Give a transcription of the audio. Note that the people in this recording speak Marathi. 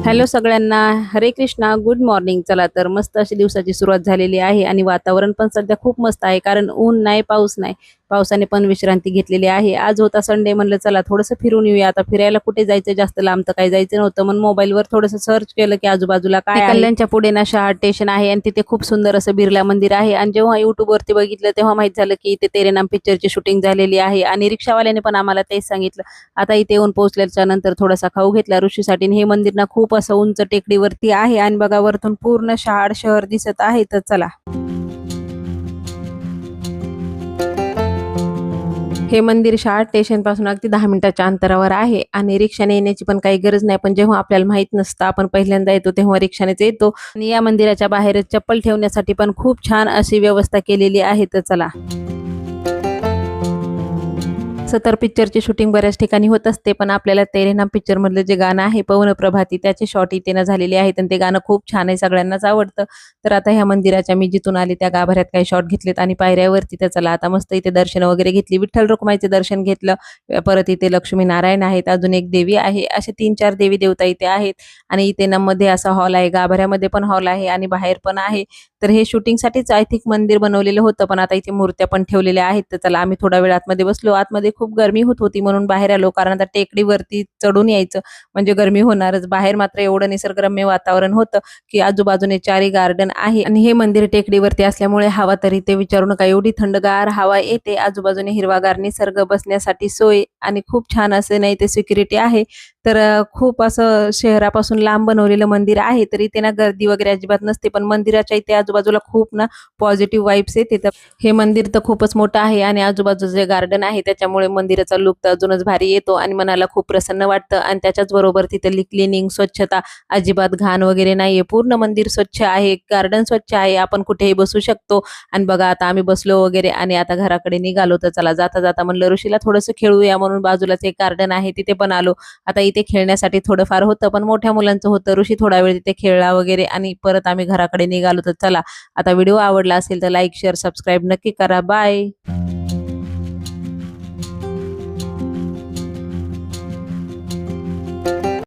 हॅलो सगळ्यांना, हरे कृष्णा, गुड मॉर्निंग. चला तर मस्त अशी दिवसाची सुरुवात झालेली आहे आणि वातावरण पण सध्या खूप मस्त आहे, कारण ऊन नाही पाऊस नाही. पावसाने पण विश्रांती घेतलेली आहे. आज होता संडे, म्हणलं चला थोडंसं फिरून येऊया. आता फिरायला कुठे जायचं, जास्त लांब तर काही जायचं नव्हतं. मग मोबाईलवर थोडंसं सर्च केलं की आजूबाजूला काय आहे. कल्याणच्या पुढे ना शहाड स्टेशन आहे आणि तिथे खूप सुंदर असं बिर्ला मंदिर आहे. आणि जेव्हा युट्यूबवरती बघितलं तेव्हा माहित झालं की इथे तेरे नाम पिक्चरची शूटिंग झालेली आहे. आणि रिक्षावाल्याने पण आम्हाला तेच सांगितलं. आता इथे येऊन पोहोचल्याच्या नंतर थोडासा खाऊ घेतला ऋषीसाठी. हे मंदिर ना खूप असं उंच टेकडीवरती आहे आणि बघा वरतून पूर्ण शहाड शहर दिसत आहे. तर चला, हे मंदिर शहाड स्टेशन पासून अगदी 10 मिनिटाच्या अंतरावर आहे आणि रिक्षाने येण्याची पण काही गरज नाही. पण जेव्हा आपल्याला माहित नसतं, आपण पहिल्यांदा येतो तेव्हा रिक्षानेच येतो. आणि या मंदिराच्या बाहेरच चप्पल ठेवण्यासाठी पण खूप छान अशी व्यवस्था केलेली आहे. तर चला, तर पिक्चरची शूटिंग बऱ्याच ठिकाणी होत असते, पण आपल्याला तेरे नाम पिक्चर मधलं जे गाणं आहे पवन प्रभाती, त्याचे शॉट इथे ना झालेले आहेत आणि ते गाणं खूप छान आहे, सगळ्यांनाच आवडतं. तर आता ह्या मंदिराच्या मी जिथून आले त्या गाभाऱ्यात काही शॉट घेतलेत आणि पायऱ्यावरती. तर चला आता मस्त इथे दर्शन वगैरे घेतली, विठ्ठल रुक्माईचे दर्शन घेतलं. परत इथे लक्ष्मी नारायण आहेत, अजून एक देवी आहे, असे 3-4 देवी देवता इथे आहेत. आणि इथे ना मध्ये असा हॉल आहे, गाभाऱ्यामध्ये पण हॉल आहे आणि बाहेर पण आहे. तर हे शूटिंगसाठीच आय थिंक मंदिर बनवलेलं होतं, पण आता इथे मूर्त्या पण ठेवलेल्या आहेत. तर चला, आम्ही थोडा वेळ आतमध्ये बसलो. आतमध्ये खूप गरमी होत होती म्हणून बाहेर आलो, कारण आता टेकडीवरती चढून यायचं म्हणजे गरमी होणारच. बाहेर मात्र एवढं निसर्गरम्य वातावरण होतं की आजूबाजूने चारी गार्डन आहे आणि हे मंदिर टेकडीवरती असल्यामुळे हवा तरी ते विचारू नका, एवढी थंडगार हवा येते. आजूबाजूने हिरवागार निसर्ग, बसण्यासाठी सोय आणि खूप छान असे नाही ते सिक्युरिटी आहे. तर खूप असं शहरापासून लांब बनवलेलं मंदिर आहे. तर इथे ना गर्दी वगैरे अजिबात नसते, पण मंदिराच्या इथे आजूबाजूला खूप ना पॉझिटिव्ह वाईब्स येते. तर हे मंदिर तर खूपच मोठं आहे आणि आजूबाजूचं जे गार्डन आहे त्याच्यामुळे मंदिराचा लुक तर अजूनच भारी येतो आणि मनाला खूप प्रसन्न वाटतं. आणि त्याच्याच बरोबर तिथली क्लिनिंग, स्वच्छता, अजिबात घाण वगैरे नाहीये. पूर्ण मंदिर स्वच्छ आहे, गार्डन स्वच्छ आहे, आपण कुठेही बसू शकतो. आणि बघा आता आम्ही बसलो वगैरे आणि आता घराकडे निघालो. तर चला, जाता जाता म्हणलं ऋषीला थोडंसं खेळूया, म्हणून बाजूलाच एक गार्डन आहे तिथे पण आलो. आता इथे खेळण्यासाठी थोडंफार होतं, पण मोठ्या मुलांचं होतं. ऋषी थोडा वेळ तिथे खेळला वगैरे आणि परत आम्ही घराकडे निघालो. तर चला, आता व्हिडिओ आवडला असेल तर लाईक, शेअर, सबस्क्राईब नक्की करा. बाय.